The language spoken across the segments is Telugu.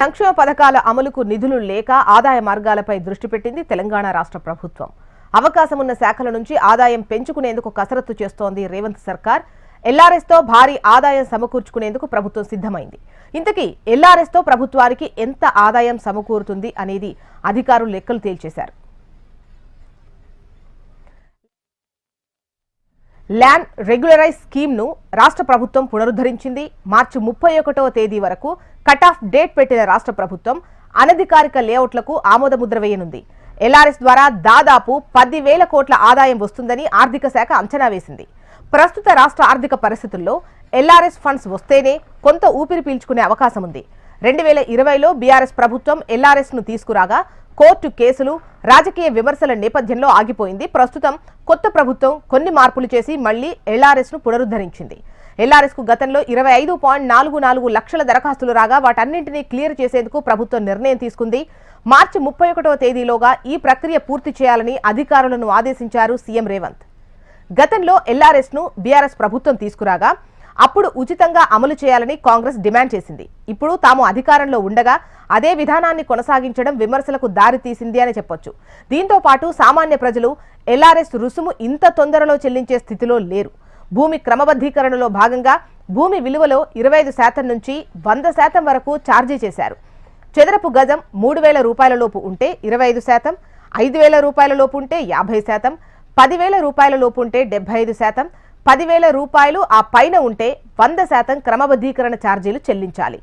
సంక్షేమ పథకాల అమలుకు నిధులు లేక ఆదాయ మార్గాలపై దృష్టి పెట్టింది తెలంగాణ రాష్ట్ర ప్రభుత్వం. అవకాశం ఉన్న శాఖల నుంచి ఆదాయం పెంచుకునేందుకు కసరత్తు చేస్తోంది రేవంత్ సర్కార్. ఎల్ఆర్ఎస్ తో భారీ ఆదాయం సమకూర్చుకునేందుకు ప్రభుత్వం సిద్ధమైంది. ఇంతకీ ఎల్ఆర్ఎస్ తో ప్రభుత్వానికి ఎంత ఆదాయం సమకూరుతుంది అనేది అధికారులు లెక్కలు తేల్చేశారు. ల్యాండ్ రెగ్యులరైజ్ స్కీమ్ ను రాష్ట్ర ప్రభుత్వం పునరుద్ధరించింది. మార్చి 31వ తేదీ వరకు కట్ ఆఫ్ డేట్ పెట్టిన రాష్ట్ర ప్రభుత్వం అనధికారిక లేఅవుట్లకు ఆమోదముద్ర వేయనుంది. ఎల్ఆర్ఎస్ ద్వారా దాదాపు 10,000 కోట్ల ఆదాయం వస్తుందని ఆర్థిక శాఖ అంచనా వేసింది. ప్రస్తుత రాష్ట్ర ఆర్థిక పరిస్థితుల్లో ఎల్ఆర్ఎస్ ఫండ్స్ వస్తేనే కొంత ఊపిరి పీల్చుకునే అవకాశం ఉంది. 2020లో బీఆర్ఎస్ ప్రభుత్వం ఎల్ఆర్ఎస్ ను తీసుకురాగా కోర్టు కేసులు, రాజకీయ విమర్శల నేపథ్యంలో ఆగిపోయింది. ప్రస్తుతం కొత్త ప్రభుత్వం కొన్ని మార్పులు చేసి మళ్లీ ఎల్ఆర్ఎస్ ను పునరుద్ధరించింది. ఎల్ఆర్ఎస్ కు గతంలో 25.44 లక్షల దరఖాస్తులు రాగా వాటన్నింటినీ క్లియర్ చేసేందుకు ప్రభుత్వం నిర్ణయం తీసుకుంది. మార్చి 31వ తేదీలోగా ఈ ప్రక్రియ పూర్తి చేయాలని అధికారులను ఆదేశించారు సీఎం రేవంత్. గతంలో ఎల్ఆర్ఎస్ ను బీఆర్ఎస్ ప్రభుత్వం తీసుకురాగా అప్పుడు ఉచితంగా అమలు చేయాలని కాంగ్రెస్ డిమాండ్ చేసింది. ఇప్పుడు తాము అధికారంలో ఉండగా అదే విధానాన్ని కొనసాగించడం విమర్శలకు దారి తీసింది అని చెప్పొచ్చు. దీంతో పాటు సామాన్య ప్రజలు ఎల్ఆర్ఎస్ రుసుము ఇంత తొందరలో చెల్లించే స్థితిలో లేరు. భూమి క్రమబద్ధీకరణలో భాగంగా భూమి విలువలో 25% నుంచి 100% వరకు ఛార్జీ చేశారు. చదరపు గజం 3,000 రూపాయల లోపు ఉంటే 25%, 5,000 రూపాయల లోపు ఉంటే 50%, 10,000 రూపాయల లోపు ఉంటే 75%, 10,000 రూపాయలు ఆ పైన ఉంటే 100% క్రమబద్ధీకరణ ఛార్జీలు చెల్లించాలి.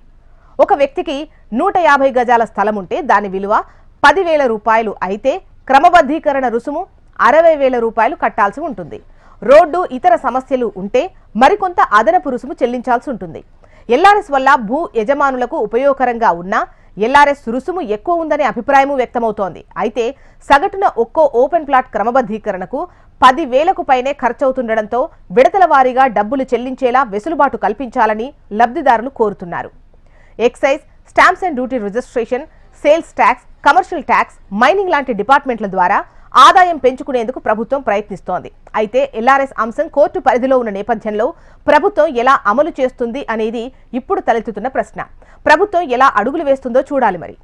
ఒక వ్యక్తికి 150 గజాల స్థలం ఉంటే దాని విలువ 10,000 రూపాయలు అయితే క్రమబద్ధీకరణ రుసుము 60,000 రూపాయలు కట్టాల్సి ఉంటుంది. రోడ్డు, ఇతర సమస్యలు ఉంటే మరికొంత అదనపు రుసుము చెల్లించాల్సి ఉంటుంది. ఎల్ఆర్ఎస్ వల్ల భూ యజమానులకు ఉపయోగకరంగా ఉన్నా ఎల్ఆర్ఎస్ రుసుము ఎక్కువ ఉందనే అభిప్రాయము వ్యక్తమవుతోంది. అయితే సగటున ఒక్కో ఓపెన్ ప్లాట్ క్రమబద్ధీకరణకు 10,000కు పైనే ఖర్చవుతుండటంతో విడతల వారీగా డబ్బులు చెల్లించేలా వెసులుబాటు కల్పించాలని లబ్ధిదారులు కోరుతున్నారు. Excise, stamps and duty registration, sales tax, commercial tax, mining లాంటి డిపార్ట్మెంట్ల ద్వారా ఆదాయం పెంచుకునేందుకు ప్రభుత్వం ప్రయత్నిస్తోంది. అయితే ఎల్ఆర్ఎస్ అంశం కోర్టు పరిధిలో ఉన్న నేపథ్యంలో ప్రభుత్వం ఎలా అమలు చేస్తుంది అనేది ఇప్పుడు తలెత్తుతున్న ప్రశ్న. ప్రభుత్వం ఎలా అడుగులు వేస్తుందో చూడాలి మరి.